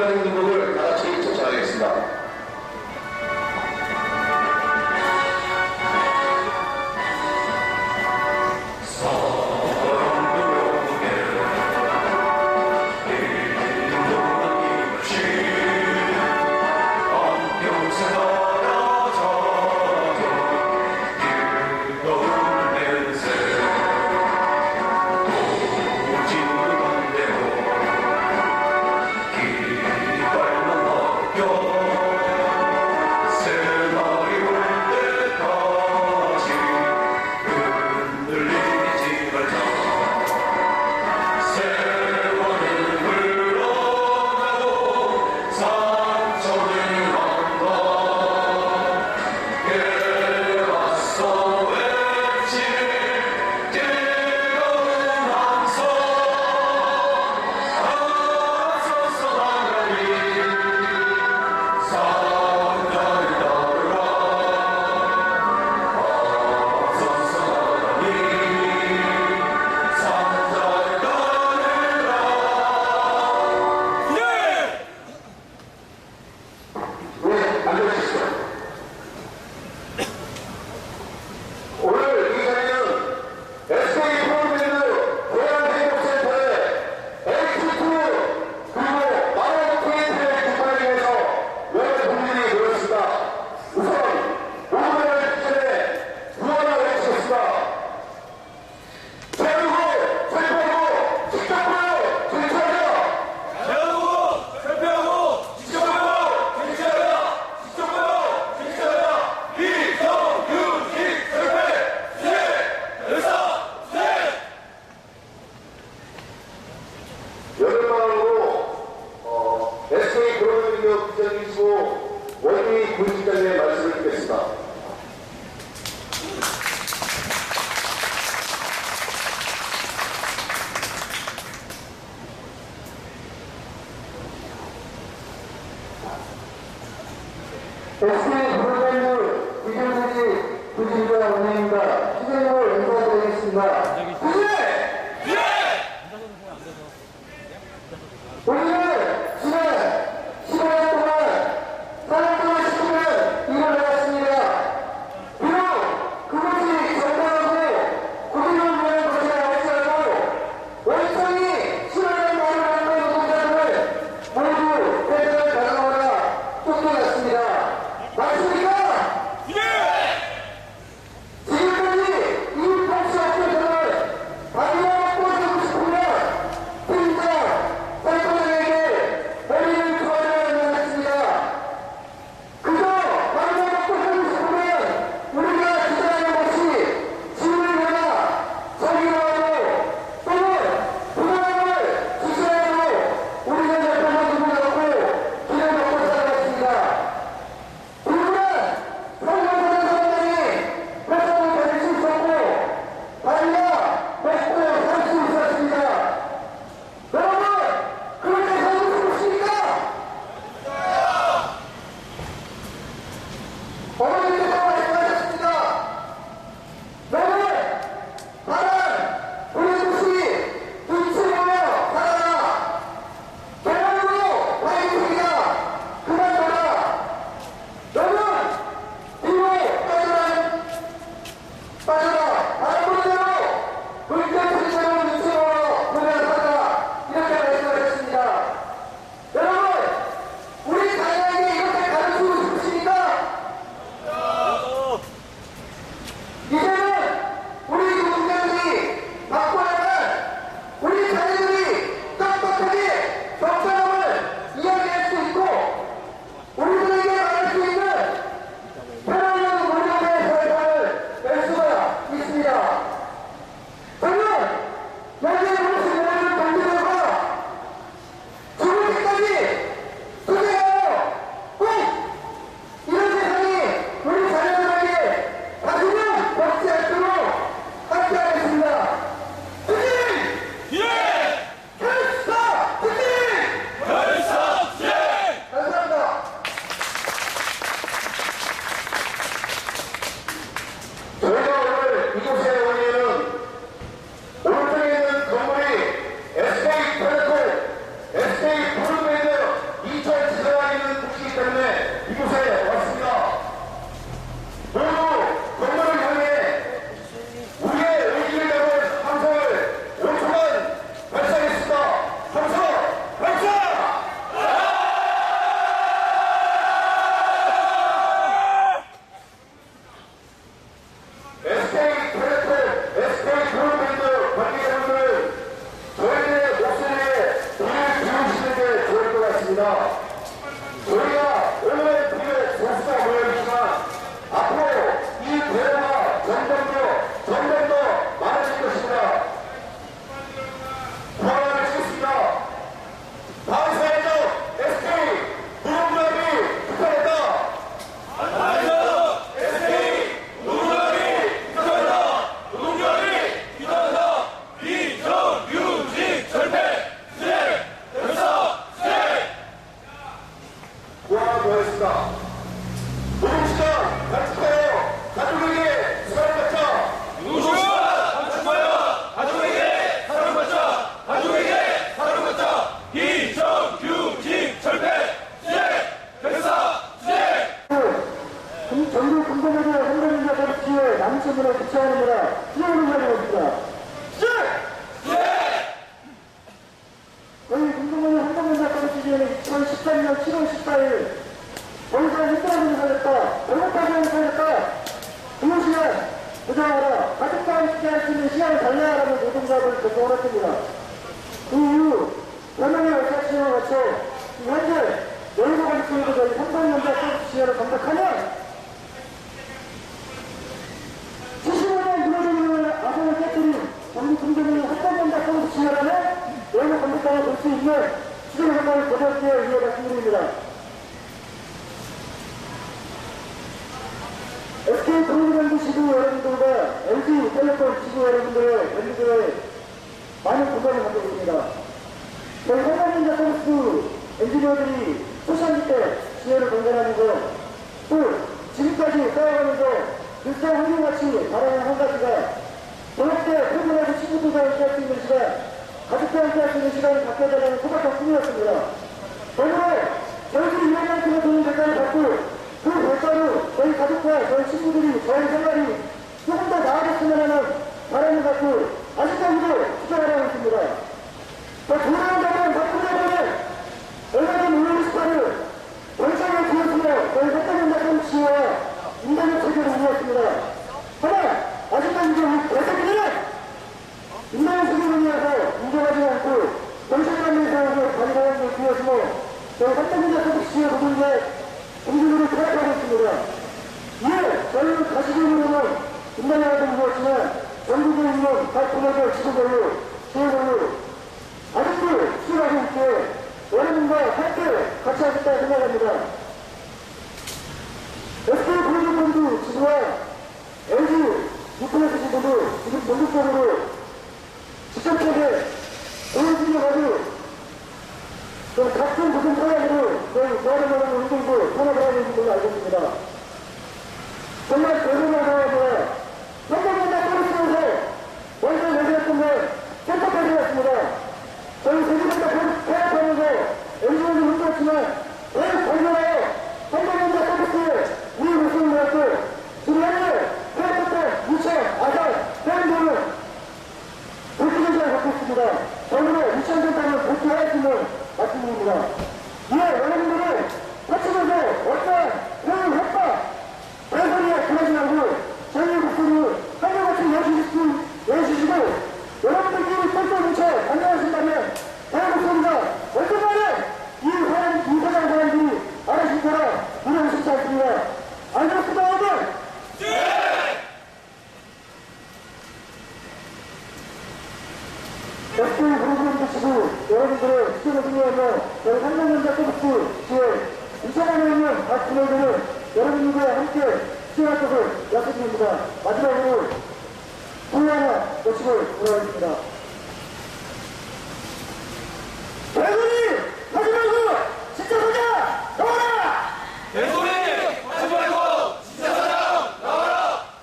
하는 등곡을 다 같이 전달하겠습니다. 요 2015년 7월 14일 원산 핵대학을 살렸다, 원산파견을 살렸다, 근무시간 부정하라, 가족과 함께 할 수 있는 시간을 달라라는 노동조합을 결정을 했습니다. 그 이후 연맹의 월사시험을 거쳐 현재 여의도관리소에서 저희 삼성전자 서비스 시험을 검색하면 75년 무너지는 아성을 깨뜨린 전국공정의 삼성전자 서비스 시험을 여의도 검색방을 볼 수 있는 수정 선거를 거절되어 위해 말씀드립니다. SK 브로드밴드 지구 여러분들과 LG 텔레콤 지구 여러분들의 밴드들의 많은 공감을 갖고 있습니다. 저희 삼성전자 서비스 엔지니어들이 초창기 때 지혜를 건설하면서 또 지금까지 쌓아가면서 일상 환경같이 바라는 한 가지가 저녁 때 퇴근하고 친구들과 함께 할 수 있는 시간, 가족과 함께 할 수 있는 시간을 갖게 해달라는 소박한 꿈이었습니다. 오늘 저희들이 이만큼의 돈을 대가를 받고 그 결과로 저희 가족과 저희 친구들이 저희 생활이 조금 더 나아졌으면 하는 바람을 갖고 아직까지도 투자하고 있습니다. 돌아온다면 바꾸자면 얼마 전 올림픽스를 원상을 지었으며 저희 삼성전자 서비스와 인간의 체계를 이루었습니다. 하나 아직까지도 여성들은 인간의 세계를 위해서 인정하지 않고 정신관리에서 관리하는 데 비해서 저희 삼성전자 서비스의 노동자의 공중으로 퇴락하고 있습니다. 이에 저희는 가시적으로는 인간화도 이루었지만 전국에 있는 각 분야별 지구별로 지역별로 아직도 수행하고 있기에 여러분과 함께 같이 하겠다 생각합니다. SK 브로드밴드 지구와 LG 뉴클레스 지구도 지금 전국적으로 직접적에 보여주려고 각종 무슨 사람으로 저희 도와주려는 운동도 통합을 하고 있는 걸로 알고 있습니다. 정말 대단한 상황이라 삼성전자 서비스에서 원전 얘기했던 건 선택하게 습니다. 저희 세계전자 통합하면서 엔지니어를 힘들었지만 왜 건설하여 삼성전자 서비스에 우리 모습을 모았고 지금 현재 통합했던 유천, 아산, 해운대는 복귀전자를 갖고 있습니다. 저희는 유천전자는 복귀할 수 있는 말씀드립니다. 이에 여러분들은 거치면서 어떠한 그런 협박, 배설이에 그러지 말고 저희의 목소리를 한결같이 내주시고 여러분들끼리 똘똘 뭉쳐 안녕하신다면 저의 목소리가 언젠가는 이 사장 사람들이 알아줄 거라 우려는 쉽지 않습니다. 안 그렇습니다, 여러분? SK 브로드밴드 지구 여러분들의 시청을 중요하며 저희 삼성전자 서비스 지에 2천만에 있는 각 분야들은 여러분들과 함께 시청할 것을 약속드립니다. 마지막으로 소리 하나 외치고 돌아가겠습니다. 대소리 하지 말고 진짜 사장 나와라! 대소리 하지 말고 진짜 사장 나와라!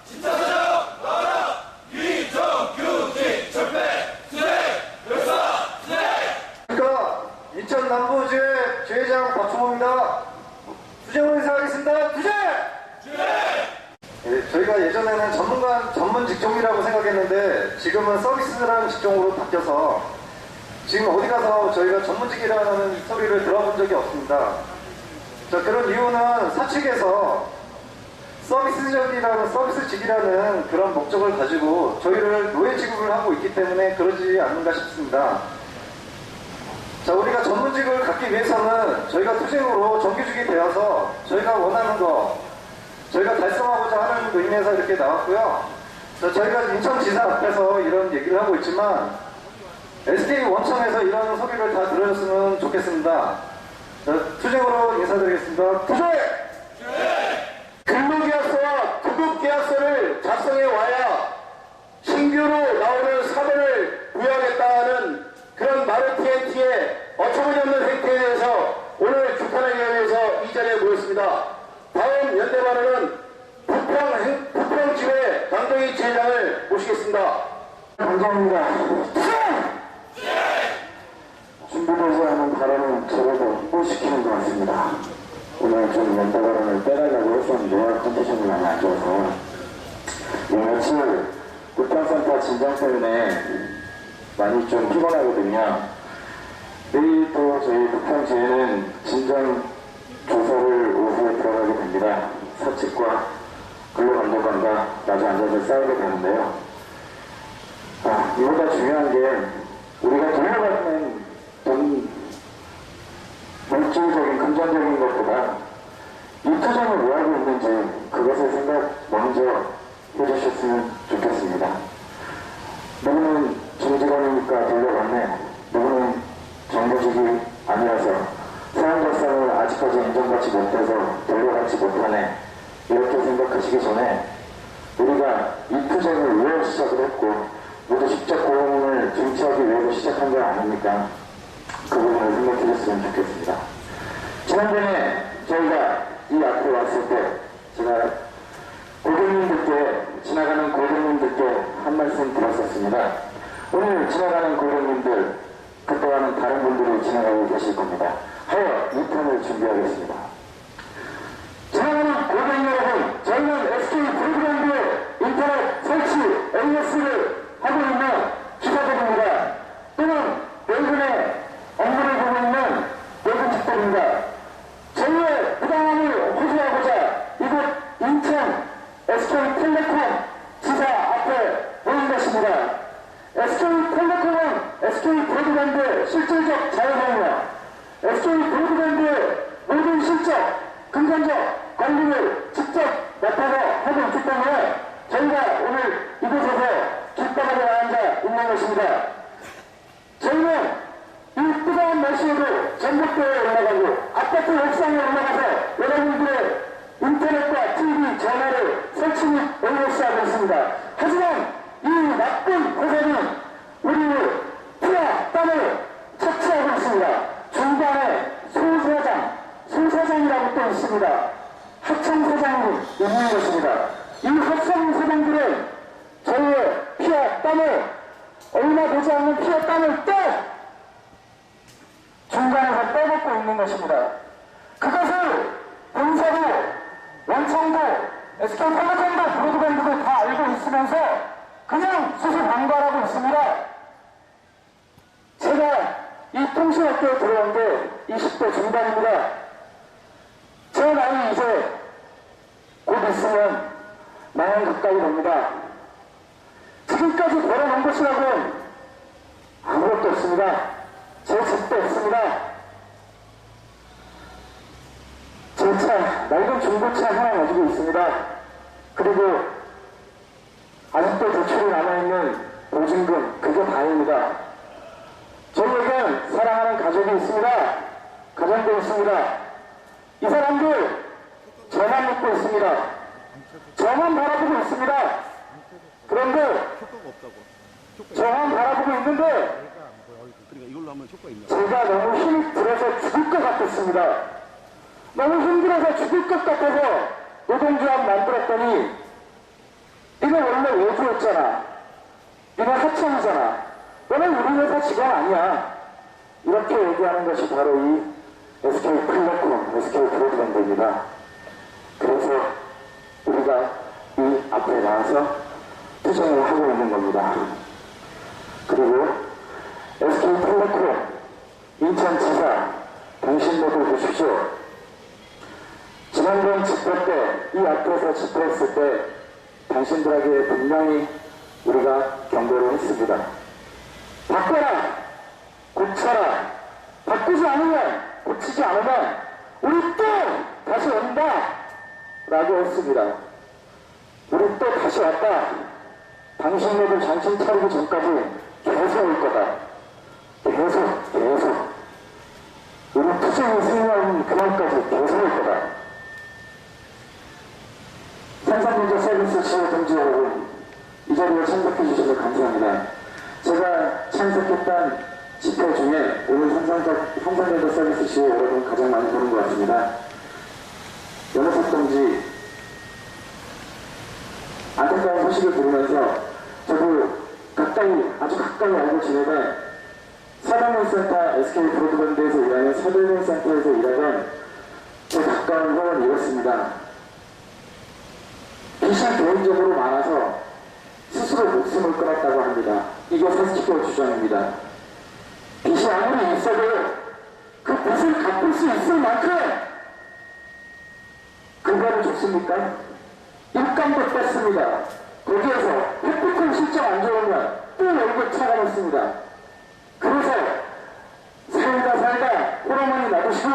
진짜 사장 나와라! 위정규직 철폐 수색 열사 수색. 그러니까 인천 남부지회 지회장 박종호입니다. 투쟁을 인사하겠습니다. 투쟁! 예, 저희가 예전에는 전문 직종이라고 생각했는데 지금은 서비스라는 직종으로 바뀌어서 지금 어디 가서 저희가 전문직이라는 소리를 들어본 적이 없습니다. 자, 그런 이유는 사측에서 서비스직이라는 그런 목적을 가지고 저희를 노예 취급을 하고 있기 때문에 그러지 않는가 싶습니다. 자, 우리가 전문직을 갖기 위해서는 저희가 투쟁으로 정규직이 되어서 저희가 원하는 거, 저희가 달성하고자 하는 의미에서 이렇게 나왔고요. 자, 저희가 인천지사 앞에서 이런 얘기를 하고 있지만 SK 원청에서 이런 소리를 다 들으셨으면 좋겠습니다. 자, 투쟁으로 인사드리겠습니다. 투쟁! 근로계약서와 구급계약서를 작성해 와야 신규로 나오는 사면을 부여하겠다는 그런 마르티엔티의 어처구니없는 행태에 대해서 오늘 규탄하기 위해서 이 자리에 모였습니다. 다음 연대반은 부평지회 강동희 지회장을 모시겠습니다. 감사합니다. 준비되지 않은 발언은 저를 더 흥분시키는 것 같습니다. 오늘 좀 연대 발언을 빼가려고 했었는데요. 컨디션이 많이 안 좋아서. 며칠 부평센터 진정 때문에 많이 좀 피곤하거든요. 내일도 저희 북평지에는 진정 조사를 오후에 들어가게 됩니다. 사측과 근로감독관과 마주 앉아서 싸우게 되는데요. 이보다 중요한 게 우리가 돌려받는 돈, 물질적인 금전적인 것보다 이 투쟁을 뭐 하고 있는지 그것을 생각 먼저 해주셨으면 좋겠습니다. 누구는 정직원이니까 돌려받네, 누구는 정규직이 아니라서 사용자성을 아직까지 인정받지 못해서 돌려받지 못하네, 이렇게 생각하시기 전에 우리가 이 투쟁을 왜 시작을 했고 모두 직접 고용을 쟁취하기 위해서 시작한 거 아닙니까? 그 부분을 생각해 줬으면 좋겠습니다. 지난번에 저희가 이 앞에 왔을 때 제가 고객님들께, 지나가는 고객님들께 한 말씀 드렸었습니다. 오늘 지나가는 고객님들, 그동안은 다른 분들이 지나가고 계실 겁니다. 하여 2편을 준비하겠습니다. 지나가는 고객 여러분, 저희는 SK 브로드밴드의 인터넷 설치 AS를 하고 있는 기사들입니다. 또는 외근의 업무를 보고 있는 외근직들입니다. 저희의 부당함을 호소하고자 이곳 인천 SK텔레콤 지사 앞에 모인 것입니다. SK텔레콤은 SK 브로드밴드의 실질적 자회사이며 SK 브로드밴드의 모든 실적, 금전적 관리를 직접 맡아서 하고 있기 때문에 저희가 오늘 이곳에서 깃바닥에 앉아 있는 것입니다. 저희는 이 뜨거운 날씨에도 전봇대에 올라가고 아파트 옥상에 올라가서 여러분들의 인터넷과 TV, 전화를 설치 및 AS하고 있습니다. 하지만 이 나쁜 회사는 우리의 피와 땀을 착취하고 있습니다. 중간에 소사장이라고 또 있습니다. 하청사장이 있는 것입니다. 이 하청사장들은 저희의 피와 땀을, 얼마 되지 않는 피와 땀을 중간에서 빼먹고 있는 것입니다. 그것을 본사도, 원청도, SK텔레콤도 브로드밴드도 다 알고 있으면서 그냥 수수방관하고 있습니다. 제가 이 통신학교에 들어온 게 20대 중반입니다. 제 나이 이제 곧 있으면 40 가까이 됩니다. 지금까지 벌어놓은 것이라고는 아무것도 없습니다. 제 집도 없습니다. 제 차, 낡은 중고차 하나 가지고 있습니다. 그리고 아직도 대출이 남아있는 보증금, 그게 다입니다. 저희에겐 사랑하는 가족이 있습니다. 가정도 있습니다. 이 사람들 저만 믿고 있습니다. 저만 바라보고 있습니다. 그런데 저만 바라보고 있는데 제가 너무 힘이 들어서 죽을 것 같았습니다. 너무 힘들어서 죽을 것 같아서 노동조합 만들었더니 니네 원래 외주였잖아. 니네 하청이잖아. 너는 우리 회사 직원 아니야. 이렇게 얘기하는 것이 바로 이 SK텔레콤, SK브로드밴드입니다. 그래서 우리가 이 앞에 나와서 투쟁을 하고 있는 겁니다. 그리고 SK텔레콤, 인천지사, 당신 모두 보십시오. 지난번 집회 때, 이 앞에서 집회했을 때 당신들에게 분명히 우리가 경고를 했습니다. 바꿔라! 고쳐라! 바꾸지 않으면, 고치지 않으면 우리 또 다시 온다! 라고 했습니다. 우리 또 다시 왔다. 당신네들 정신 차리기 전까지 계속 올 거다. 계속. 우리 투쟁이 승리하는 그날까지 계속 올 거다. 산산민족 서비스 지원 동지 여러분, 이 자리에 참석해 주셔서 감사합니다. 제가 참석했던 집회 중에 오늘 산산민족 서비스 지원 여러분 가장 많이 보는 것 같습니다. 연호석 동지 안타까운 소식을 들으면서 저도 아주 가까이 알고 지내던 사단원센터 SK 브로드밴드에서 일하는 사단원센터에서 일하던 제 가까운 형은 이렇습니다. 빚이 개인적으로 많아서 스스로 목숨을 끊었다고 합니다. 이게 사스키의 주장입니다. 빚이 빚이 아무리 있어도 그 빚을 갚을 수 있을 만큼 근거를 줬습니까? 일감도 뺐습니다. 거기에서 획득한 실적 안 좋으면 또 월급 차감했습니다. 그래서 살다 호러머니 놔두시고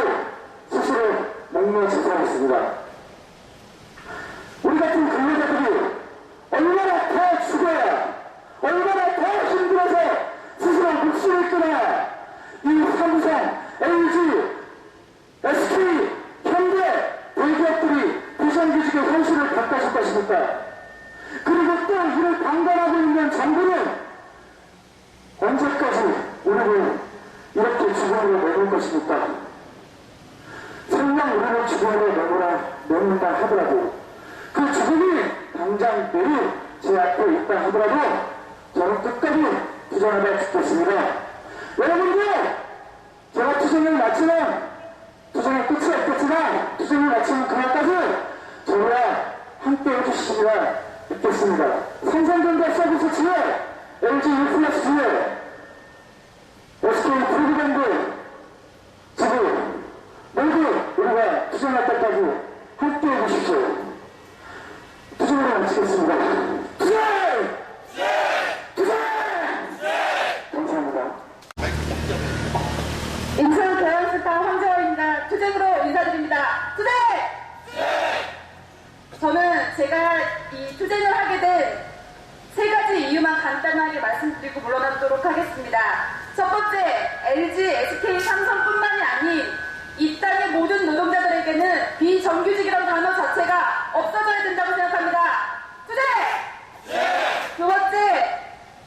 스스로 목매 자살했습니다. 우리 같은 근로자들이 얼마나 더 죽어야, 얼마나 더 힘들어서 스스로 목숨을 끊어야 이 삼성, LG, SK, 현대 대기업들이 비정규직의 현실을 바꿔줄 것입니까? 그리고 또 이를 방관하고 있는 정부는 언제까지 우리를 이렇게 죽음으로 내몰 것입니까? 설령 우리를 죽음으로 내몬다 하더라도 그 죽음이 당장 내일 제 앞에 있다 하더라도 저는 끝까지 투쟁하다 죽겠습니다. 여러분들, 제가 투쟁을 마치면 투쟁의 끝이 없겠지만 투쟁을 마치는 그날까지 저와 함께 해주시기를 믿겠습니다. 삼성전자 서비스 지회, LG U+, 지회, SK 프로그램들 지부 모두 우리가 투쟁할 때까지 함께 해주십시오. 투쟁을 마치겠습니다. 투쟁! 투쟁! 감사합니다. 인천 대형스타 황재원입니다. 투쟁으로 인사드립니다. 투쟁! 저는 제가 이 투쟁을 하게 된 세 가지 이유만 간단하게 말씀드리고 물러나도록 하겠습니다. 첫 번째, LG, SK, 삼성뿐만이 아닌 이 땅의 모든 노동자들에게는 비정규직이라는 단어 자체가 없어져야 된다고 생각합니다. 투쟁! 두 번째,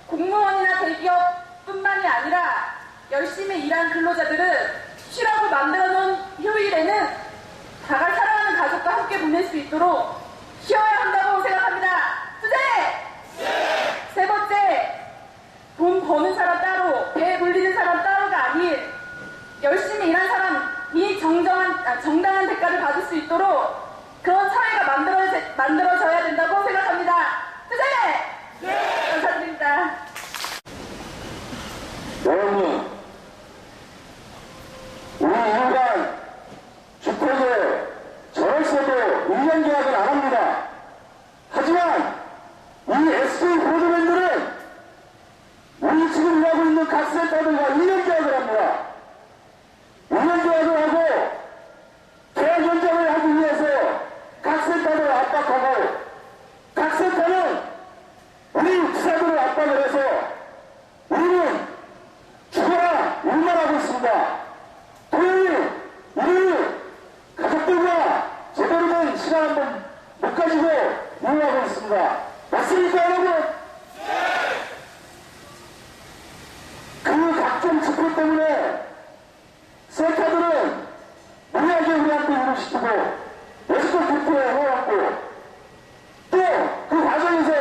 공무원이나 대기업뿐만이 아니라 열심히 일한 근로자들은 쉬라고 만들어놓은 휴일에는 자가 사랑하는 가족과 함께 보낼 수 있도록 쉬어야 한다고 생각합니다. 투쟁! 세 번째, 돈 버는 사람 따로, 배 물리는 사람 따로가 아닌 열심히 일한 사람이 정당한 대가를 받을 수 있도록 그런 사회가 만들어져야 된다고 생각합니다. 투쟁! 감사드립니다. 여러분, 우리 인간 주택에 저였어도 1년 계약은 안 합니다. 하지만 이 SK 브로드밴드는 우리 지금 일하고 있는 각센터들과 1년 계약을 합니다. 1년 계약을 하고 계약 연장을 하기 위해서 각센터를 압박하고 각센터는 우리 기사들을 압박을 해서 우리는 죽어라 울만 하고 있습니다. 도저히 우리 가족들과 제대로 된 시간 한번 못 가지고 울하고 있습니다. 맞습니까, 여러분? 그 각종 집회 때문에 센터들은 무리하게 우리한테 일을 시키고 외식권 대표에 해왔고 또 그 과정에서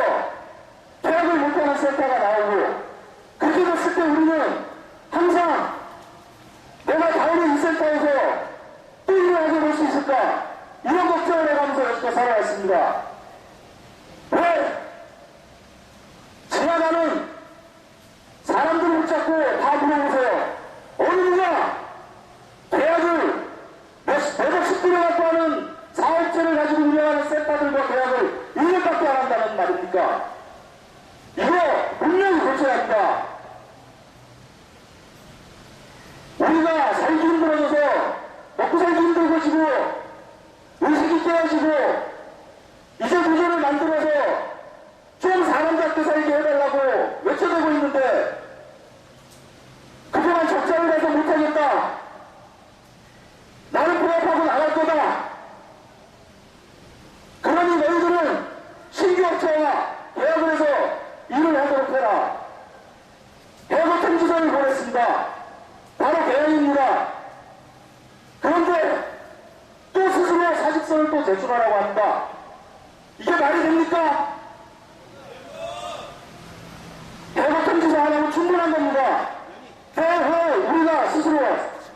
계약을 못하는 센터가 나오고 그렇게 됐을 때 우리는 항상 내가 다음에 이 센터에서 또 일을 하게 될 수 있을까 이런 걱정을 해가면서 여기까지 살아왔습니다. 왜? 지나가는 사람들을 붙잡고 다 물어보세요. 어느 누가 계약을 몇억씩 들여갖고 하는 사업체를 가지고 운영하는 센터들과 계약을 1년밖에 안 한다는 말입니까? 이거 분명히 고쳐야 합니다. 우리가 살기 힘들어져서 먹고 살기 힘들어지고 의식이 깨어지고 이제 구조를 만들어서 좀 사람답게 살게 해달라고 외쳐대고 있는데 그동안 적자를 내서 못하겠다. 나는 부합하고 나갈 거다. 그러니 너희들은 신규 업체와 계약을 해서 일을 하도록 해라. 해고 통지서를 보냈습니다. 바로 계약입니다. 그런데 또 스스로 사직서를 또 제출하라고 합니다. 이게 말이 됩니까? 해고 통지서 하나면 충분한 겁니다. 왜 우리가 스스로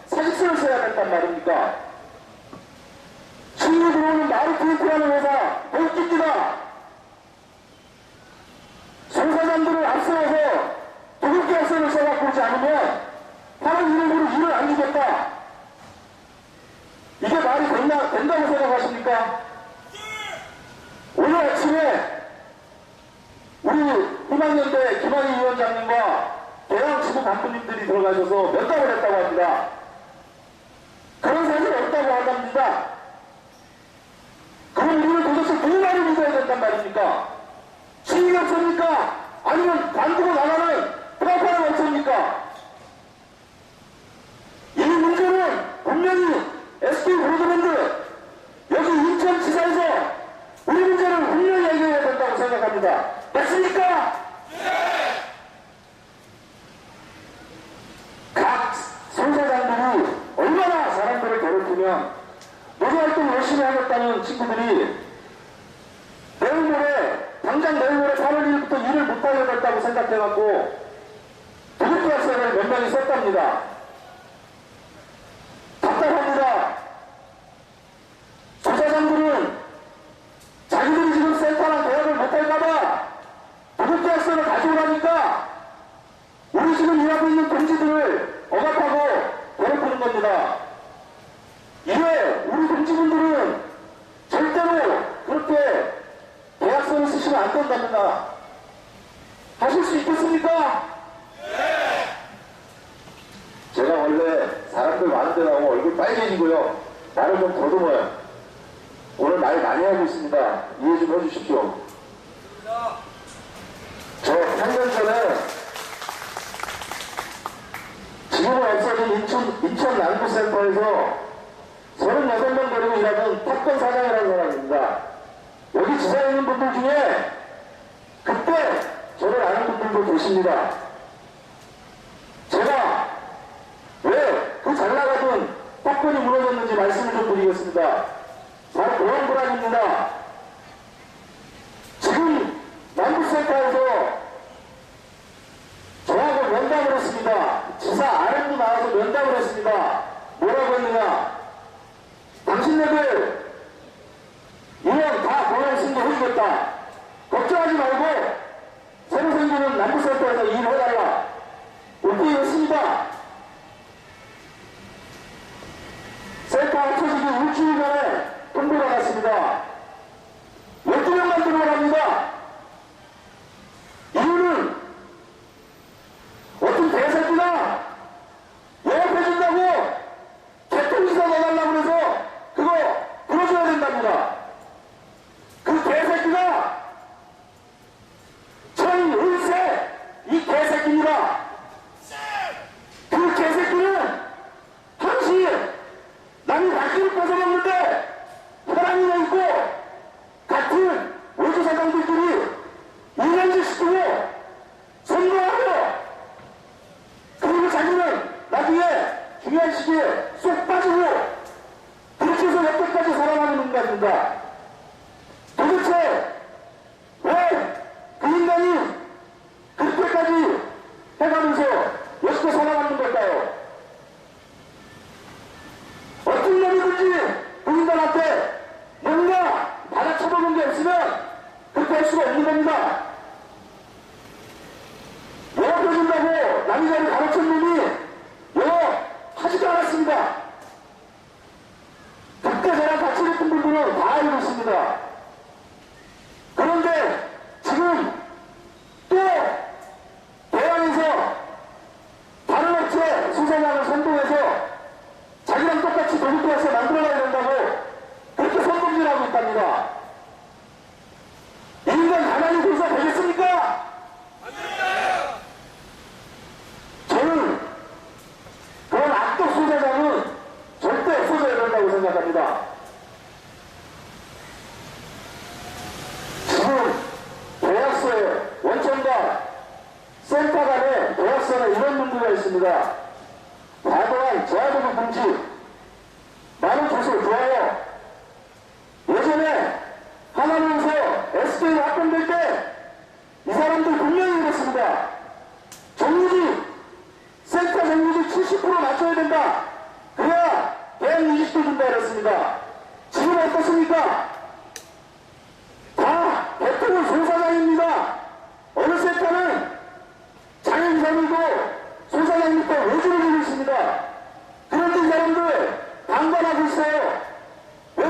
사직서를 써야 된단 말입니까? 신규 들어오는 마르크인크라는 회사 볼깁니다. 송사장들을 앞세워서 도둑 계약서를 써갖고 오지 않으면 하는 된다고 생각하십니까? 오늘 아침에 우리 희망연대 김한희 위원장님과 대양지구 간부님들이 들어가셔서 면담을 했다고 합니다. 그런 사실 없다고 한답니다. 그럼 우리는 도대체 누구를 믿어야 된단 말입니까? 시민이 업체입니까? 아니면 관두고 나가는 프라파는 업체입니까? 이 문제는 분명히 SK 브로드밴드 여기 인천지사에서 우리 문제를 분명히 해결해야 된다고 생각합니다. 맞습니까? 각 소사장들이 얼마나 사람들을 괴롭히면 노조활동 열심히 하겠다는 친구들이 내일 모레 당장 내일 모레 8월 1일부터 일을 못하게 됐다고 생각해갖고 부득이학생을 몇 명이 썼답니다. 답답합니다. 소사장들은 자기들이 지금 센터랑 계약을 못할까봐 부득이학생을 가져오라니까 우리 지금 일하고 있는 동지들을 억압하고 괴롭히는 겁니다. 이에 우리 동지분들은 절대로 그렇게 계약서를 쓰시면 안 된답니다. 하실 수 있겠습니까? 제가 원래 사람들 많은 데 나오면 얼굴 빨개지고요. 말을 좀 더듬어요. 오늘 말 많이 하고 있습니다. 이해 좀 해주십시오. 저 8년 전에 지금은 없어진 인천 남부센터에서 38명 데리고 일하던 탑건 사장이라는 사람입니다. 여기 지사에 있는 분들 중에 그때 저를 아는 분들도 계십니다. 제가 왜 그 잘나가던 탑건이 무너졌는지 말씀을 좀 드리겠습니다. 바로 보안불안입니다. 지금 남부센터에서 저하고 면담을 했습니다. 지사 RM도 나와서 면담을 했습니다. 뭐라고 했느냐? 당신네들 인원 다 고용 승계해주겠다. 걱정하지 말고 새로 생기는 남부센터에서 일해달라. 이렇게 했습니다. 센터 합쳐지기 일주일 전에 통보가 났습니다. 12명만 들어갑니다. 이유는 어떤 대새끼가 영업해준다고 개통지사 넣어달라고 그래서 그거 들어줘야 된답니다. 그 개새끼가 천을세 이 개새끼입니다. 그 개새끼는 당시 남이 바퀴를 뺏어먹는데 혈안이 있고 같은 외주사장들끼리 2년째 시키고 선거하고 그리고 자기는 나중에 중요한 시기에 쏙 빠지고 그렇게 해서 여태까지 살아가는 인간입니다. 도대체 왜 그 인간이 그렇게까지 해가면서 여태껏 살아가는 걸까요? 어떤 놈이든지 그 인간한테 뭔가 받아쳐보는 게 없으면 그렇게 할 수가 없는 겁니다. 영업해준다고 남자를 가르친 놈이 영업하지도 않았습니다. 그때 저랑 같이 했던 분들은 다 알고 있습니다. 그런데 지금 또 대안에서 다른 업체 수사장을 선동해서 자기랑 똑같이 도둑들에서 만들어가야 된다고 그렇게 선동질하고 있답니다. 이 인간 가만히 둬서 되겠습니까? 저는 그런 악덕 수사장은 절대 없어져야 된다고 생각합니다. 지금 계약서에 원청과 센터 간에 계약서에 이런 문제가 있습니다. 과도한 제한적인 금지, 많은 조서 좋아요. 예전에 하나면서 SK가 합병될 때 이 사람들 분명히 그랬습니다. 정유지, 센터 정유지 70% 맞춰야 된다. 그래야 대학 20도 준다 그랬습니다. 지금 어떻습니까? 다 대통령 소사장입니다. 어느 센터는 장애인사들도 소사장 밑에 외주를 주고 있습니다. 그런데 이 사람들 방관하고 있어요. 왜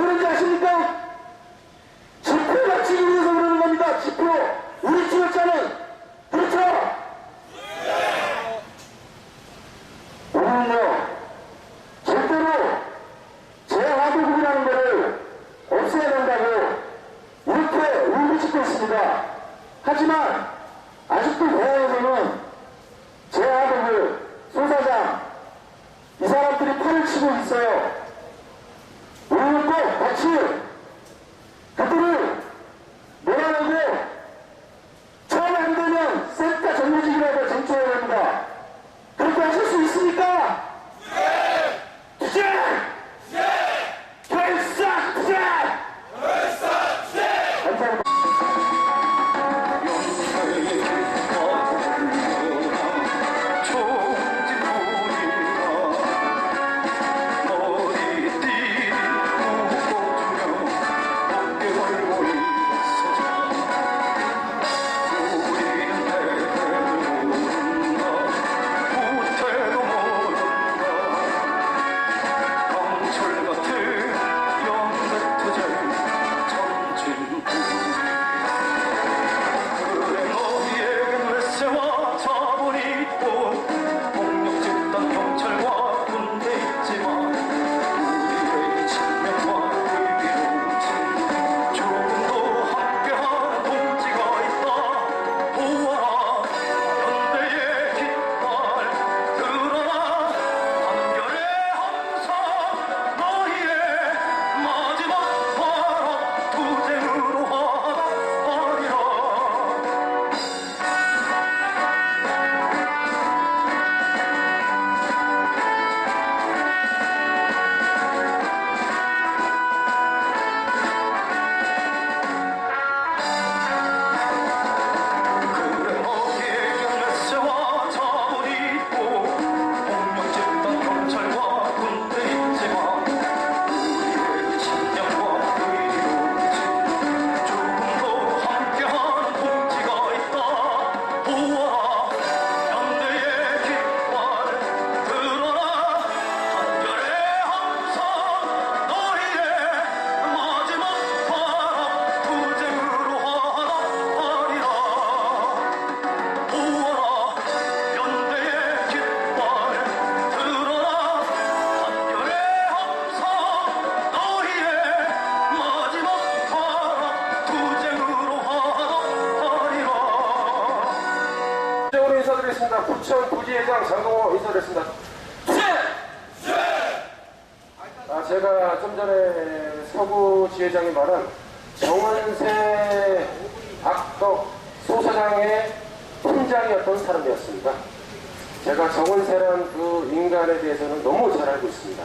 외치고 있어요. 우리는 꼭 같이 그들을 몰아내고 처음에 안 되면 센터 정규직이라도 쟁취해야 됩니다. 그렇게 하실 수 있습니까? 네! 투쟁! 결사 투쟁! 감사합니다. 인사드리겠습니다. 부천 부지회장 장동호 인사드리겠습니다. 제가 좀 전에 서구 지회장이 말한 정은세 악덕 소사장의 팀장이었던 사람이었습니다. 제가 정은세란 그 인간에 대해서는 너무 잘 알고 있습니다.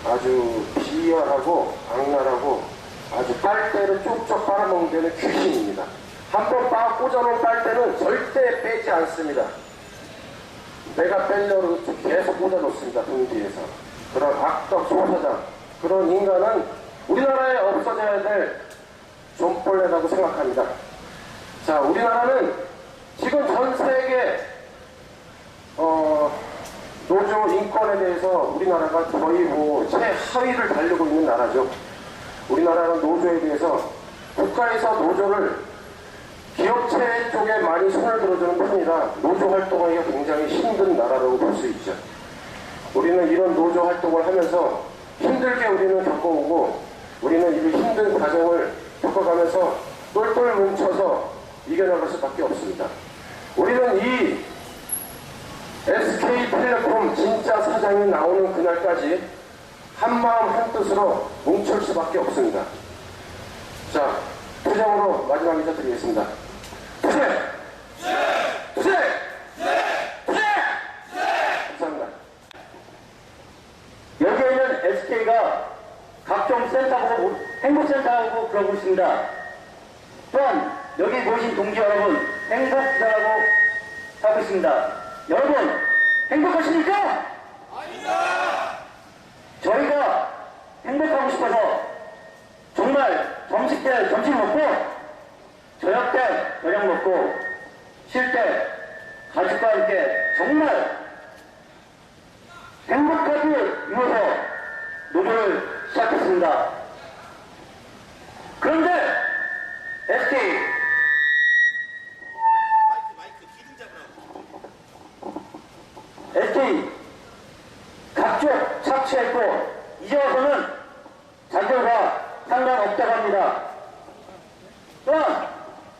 아주 비열하고 악랄하고 아주 빨대를 쪽쪽 빨아먹는 데는 귀신입니다. 한번 꽂아놓은 빨대는 절대 빼지 않습니다. 내가 빼려고 계속 꽂아놓습니다. 등 뒤에서. 그런 악덕 소사장, 그런 인간은 우리나라에 없어져야 될 존벌레라고 생각합니다. 자, 우리나라는 지금 전 세계 노조 인권에 대해서 우리나라가 거의 뭐 최하위를 달리고 있는 나라죠. 우리나라는 노조에 대해서 국가에서 노조를 기업체 쪽에 많이 손을 들어주는 편이라 노조 활동하기가 굉장히 힘든 나라라고 볼 수 있죠. 우리는 이런 노조 활동을 하면서 힘들게 우리는 겪어오고 우리는 이 힘든 과정을 겪어가면서 똘똘 뭉쳐서 이겨나갈 수밖에 없습니다. 우리는 이 SK텔레콤 진짜 사장이 나오는 그날까지 한마음 한뜻으로 뭉칠 수밖에 없습니다. 자, 투쟁으로 마지막 인사 드리겠습니다. 투쟁! 투쟁! 투쟁! 감사합니다. 여기에 있는 SK가 각종 센터하고 행복센터하고 그러고 있습니다. 또한 여기 모신 동지 여러분 행복부자라고 하고 있습니다. 여러분 행복하십니까? 아닙니다. 저희가 행복하고 싶어서 정말 점심 때 점심 먹고 저녁 때 저녁 먹고 쉴 때 가족과 함께 정말 행복하게 이어서 노조를 시작했습니다. 그런데 SK 각종 착취했고 이제 와서는 자결과 상관없다고 합니다. 또한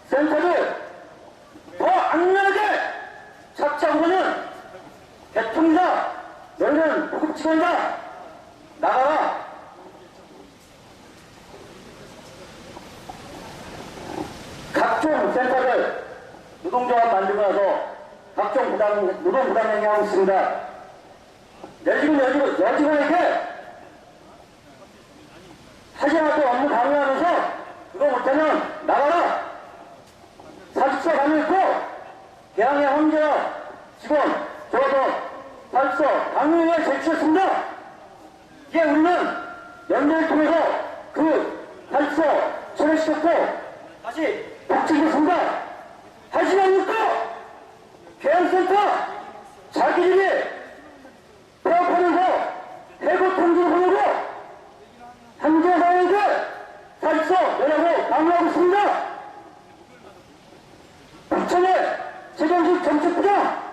센터를 더 악랄하게 착취하고는 개통이다, 너희는 무급직원이다, 나가라! 각종 센터를 노동조합 만들고 나서 각종 노동 부당 행위하고 있습니다. 여직원에게 하지 않고 업무 강요하면서 그거 못하면 나가라! 사직서 강요했고 개항의 황제와 직원 저도 사직서 강요에 제출했습니다. 이게 우리는 연대를 통해서 그 사직서 철회시켰고 다시 복직했습니다. 하지만 이거 개항센터 자기들이 폐업하면서 해고 통지를 보내고 한계사회에게 사직서 내라고 강요하고 있습니다. 부천의 최경식 정책부장,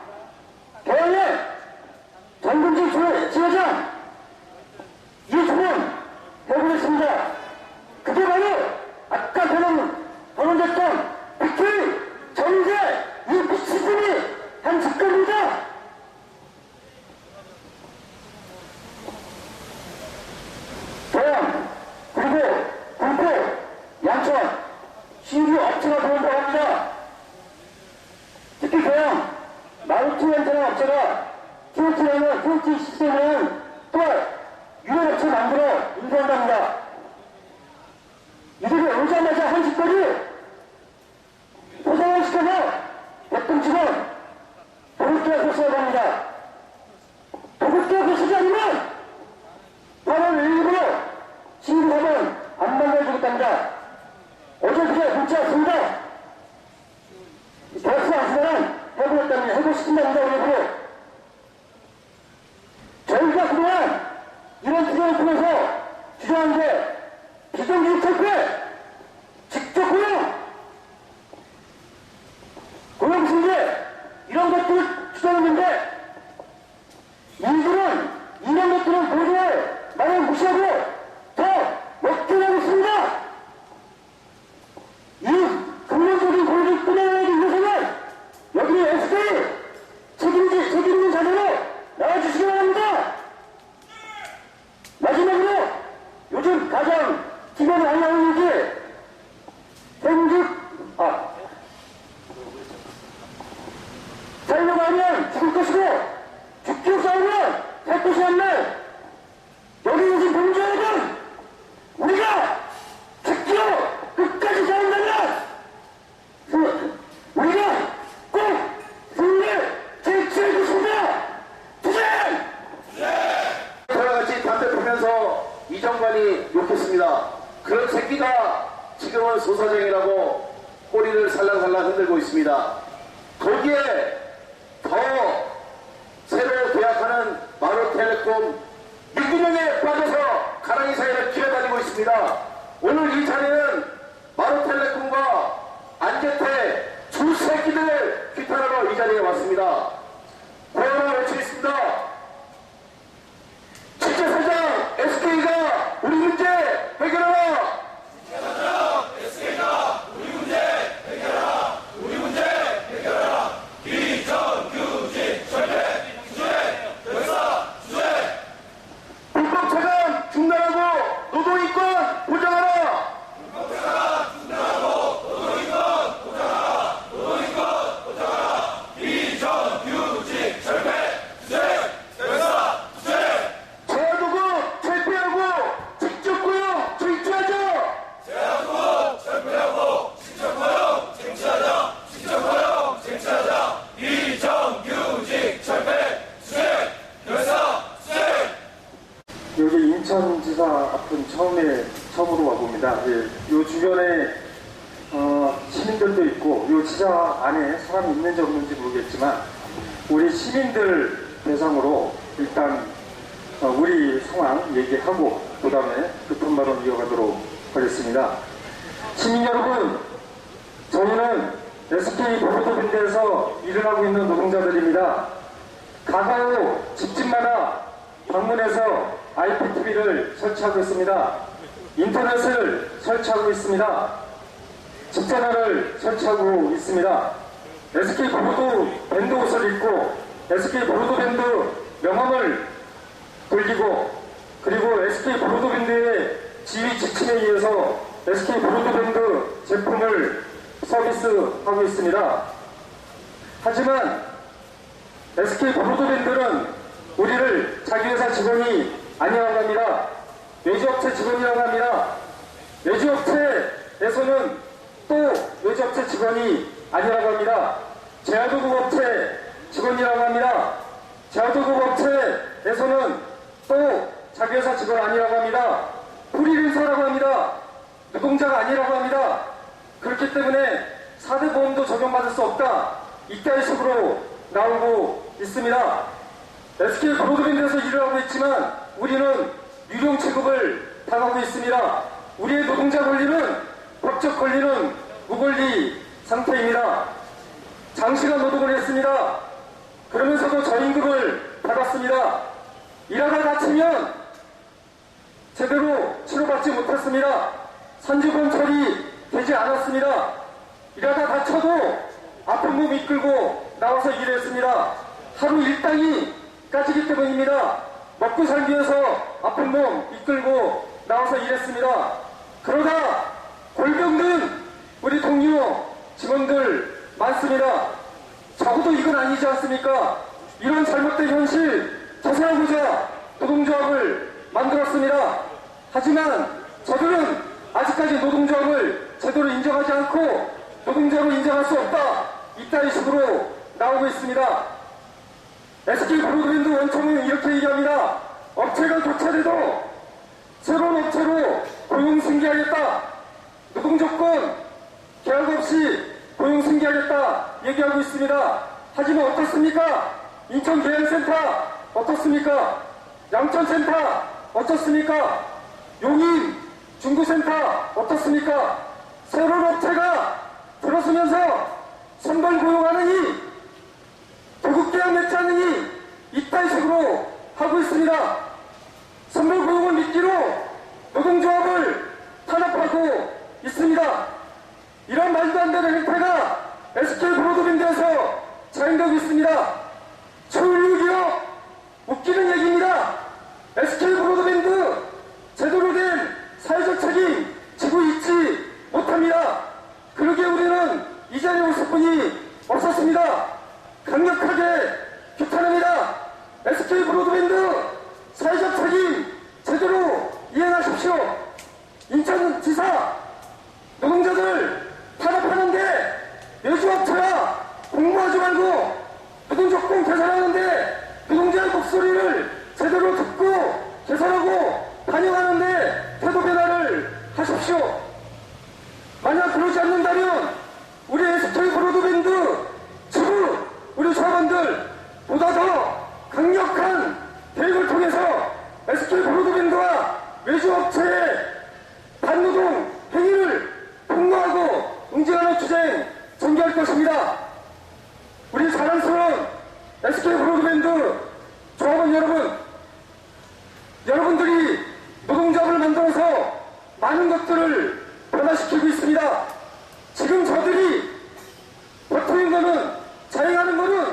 개항의 전근지 지회장 이 두 분 해고했습니다. 그게 바로 아까 거론됐던 BK 정제 이 시스템이 한 직권입니다. 대양 그리고 군포, 양천 신규 업체가 들어온다고 합니다. 특히 대양 마루티 엔터나 업체가 TOT 시스템은 또한 유연업체 만들어 인수한답니다. 이들이 오자마자 한 직권이 포장을 시켜서 대통 직원 도급계약서 써야 합니다. 도급계약서 쓰지 않으면 8월 1일부로 신규 사원 안 만들어주겠답니다. 어제 그제 문자 왔습니다. 계약서 안 쓰면 해고했답니다. 해고시킨답니다. 일부러. 저희가 그동안 이런 주장을 통해서 주장한 게 비정규직 철폐, 직접 고용 승계 이런 것들을 주장했는데 일부는 이런 것들을 모두 말을 무시하고 더 역전하고 있습니다. 이 근본적인 고용을 끊어내기 위해서는 여기 SK 책임있는 자세로 나와주시기 바랍니다. 마지막으로 요즘 가장 기본을 하려는 일이 살려고 하면 죽을 것이고 죽기로 싸우면 살 것이 한 날 여기 계신 동지 여러분 우리가 죽기로 끝까지 싸운다면 우리가 꼭 승리를 쟁취할 것입니다. 투쟁! 저같이 담배 피면서 이정관이 욕했습니다. 그런 새끼가 지금은 소사장이라고 꼬리를 살랑살랑 흔들고 있습니다. 거기에 더 새로 계약하는 마루텔레콤 6명에 빠져서 가랑이 사이를 기어다니고 있습니다. 오늘 이 자리는 마루텔레콤과 안개태 두 새끼들 규탄하러 이 자리에 왔습니다. 고용을 외치겠습니다. 진짜 사장 SK가 우리 문제 해결하라! 불법 차감 중단하고 노동인권 보장하라! 제야도급 철폐하고 직접 고용 쟁취하자! 여기 인천지사 앞은 처음으로 와봅니다. 예, 요 주변에 시민들도 있고 요 지사 안에 사람이 있는지 없는지 모르겠지만 우리 시민들 대상으로 일단 우리 상황 얘기하고 그 다음에 급한 발언 이어가도록 하겠습니다. 시민 여러분, 저희는 SK 보도밴드에서 일을 하고 있는 노동자들입니다. 가가오 집집마다 방문해서 IPTV를 설치하고 있습니다. 인터넷을 설치하고 있습니다. 집전화를 설치하고 있습니다. SK 보도 밴드 옷을 입고 SK 보도 밴드 명함을 돌리고 그리고 SK 브로드밴드의 지휘 지침에 의해서 SK 브로드밴드 제품을 서비스하고 있습니다. 하지만 SK 브로드밴드는 우리를 자기 회사 직원이 아니라고 합니다. 외주업체 직원이라고 합니다. 외주업체에서는 또 외주업체 직원이 아니라고 합니다. 제아도급업체 직원이라고 합니다. 제아도급업체에서는 또 자기 회사 직원 아니라고 합니다. 프리랜서라고 합니다. 노동자가 아니라고 합니다. 그렇기 때문에 4대 보험도 적용받을 수 없다. 이따위 식으로 나오고 있습니다. SK 브로드밴드에서 일을 하고 있지만 우리는 유령 취급을 당하고 있습니다. 우리의 노동자 권리는 법적 권리는 무권리 상태입니다. 장시간 노동을 했습니다. 그러면서도 저임금을 받았습니다. 일하다 다치면 제대로 치료받지 못했습니다. 산지보험 처리되지 않았습니다. 일하다 다쳐도 아픈 몸 이끌고 나와서 일했습니다. 하루 일당이 까지기 때문입니다. 먹고 살기 위해서 아픈 몸 이끌고 나와서 일했습니다. 그러다 골병든 우리 동료 직원들 많습니다. 적어도 이건 아니지 않습니까? 이런 잘못된 현실 자세하고자 노동조합을 만들었습니다. 하지만 저들은 아직까지 노동조합을 제대로 인정하지 않고 노동자로 인정할 수 없다. 이따위 식으로 나오고 있습니다. SK 브로드밴드 원청은 이렇게 얘기합니다. 업체가 교체돼도 새로운 업체로 고용 승계하겠다. 노동조건 계약 없이 고용 승계하겠다 얘기하고 있습니다. 하지만 어떻습니까? 인천 계양센터 어떻습니까? 양천센터 어떻습니까? 용인 중구센터 어떻습니까? 새로운 업체가 들어서면서 선발 고용하느니 도급계약 맺지 않으니 이딴 식으로 하고 있습니다. 선발 고용을 미끼로 노동조합을 탄압하고 있습니다. 이런 말도 안 되는 행태가 SK 브로드밴드에서 자행되고 있습니다. 초유기업 웃기는 얘기입니다. SK 브로드밴드 제대로 된 사회적 책임 지고 있지 못합니다. 그러기에 우리는 이 자리에 오실 분이 없었습니다. 강력하게 규탄합니다. SK 브로드밴드 사회적 책임 제대로 이행하십시오. 인천지사 노동자들 탄압하는데 외주업체와 공모하지 말고 노동조건 개선하는데 노동자의 목소리를 제대로 듣고 개선하고 반영하는데 태도 변화를 하십시오. 만약 그러지 않는다면 우리 SK 브로드밴드 지부 우리 조합원들 보다 더 강력한 대응을 통해서 SK 브로드밴드와 외주업체의 반노동 행위를 폭로하고 응징하는 투쟁 전개할 것입니다. 우리 사랑스러운 SK 브로드밴드 조합원 여러분, 여러분들이 노동조합을 만들어서 많은 것들을 변화시키고 있습니다. 지금 저들이 버티는 거는, 자행하는 거는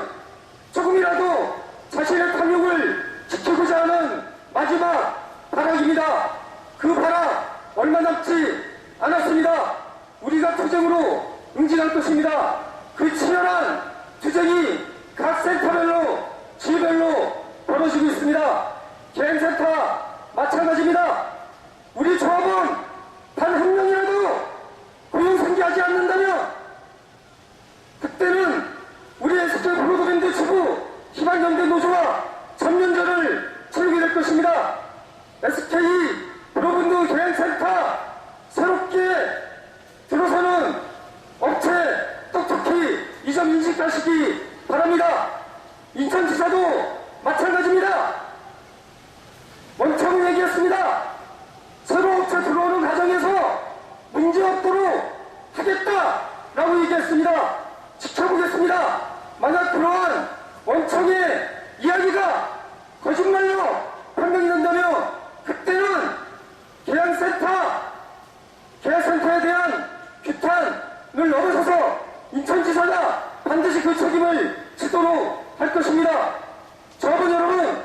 조금이라도 자신의 탐욕을 지키고자 하는 마지막 발악입니다. 그 발악 얼마 남지 않았습니다. 우리가 투쟁으로 응징할 것입니다. 그 치열한 투쟁이 각 센터별로, 지휘별로 벌어지고 있습니다. 계양센터 마찬가지입니다. 우리 조합원 단 한 명이라도 고용 승계하지 않는다면 그때는 우리 SK 브로드밴드 지부 희망연대 노조와 전면전을 치르게 될 것입니다. SK 브로드밴드 계양센터 새롭게 들어서는 업체 똑똑히 이 점 인식하시기 바랍니다. 인천지사도 마찬가지입니다. 원청은 얘기했습니다. 새로운 업체 들어오는 과정에서 문제 없도록 하겠다라고 얘기했습니다. 지켜보겠습니다. 만약 그러한 원청의 이야기가 거짓말로 판명이 된다면 그때는 계양센터에 대한 규탄을 넘어서서 인천지사가 반드시 그 책임을 지도록 할 것입니다. 조합원 여러분,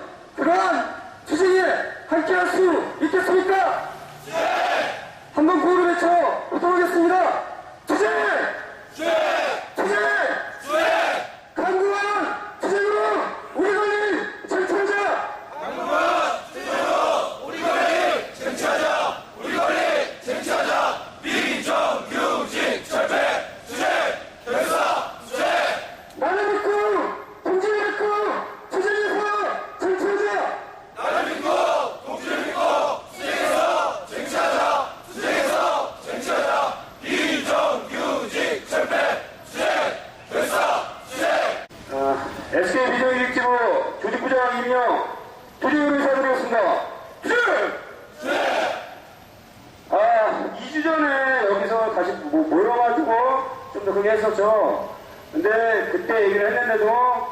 했었죠. 근데 그때 얘기를 했는데도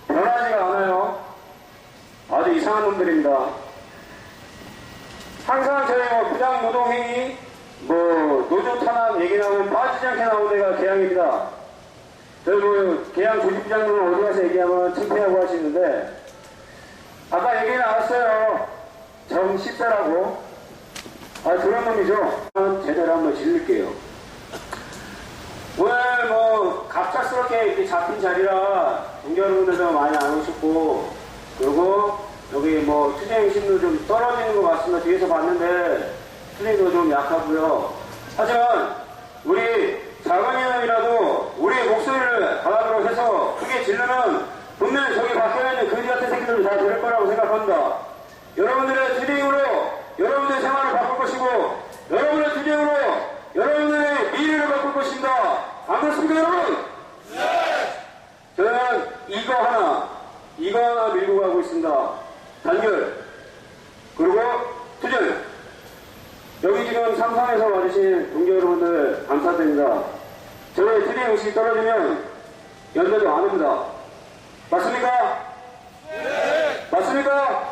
변하지가 않아요. 아주 이상한 놈들입니다. 항상 저희 부장 노동행위, 노조 탄압 얘기 나오면 빠지지 않게 나오는 데가 계양입니다. 저희 계양 조직부장님은 어디 가서 얘기하면 창피하고 하시는데, 아까 얘기 나왔어요. 정십사라고. 그런 놈이죠. 제대로 한번 질릴게요. 오늘 갑작스럽게 이렇게 잡힌 자리라 동기 여러분들도 많이 안 오셨고, 그리고 여기 투쟁 심도 좀 떨어지는 것 같습니다. 뒤에서 봤는데 투쟁도 좀 약하고요. 하지만 우리 작은 인원이라도 우리의 목소리를 바닥으로 해서 크게 지르면 분명히 저기 밖에 있는 거지 같은 새끼들도 다 들을 거라고 생각합니다. 여러분들의 투쟁으로 여러분들의 생활을 바꿀 것이고, 여러분의 투쟁으로 여러분들의 미래를 바꿀 것입니다. 안 그렇습니까, 여러분? 네! 저는 이거 하나 밀고 가고 있습니다. 단결, 그리고 투쟁. 여기 지금 삼성에서 와주신 동기 여러분들 감사드립니다. 저의 투쟁 의식이 떨어지면 연대도 안 옵니다. 맞습니까? 네! 맞습니까?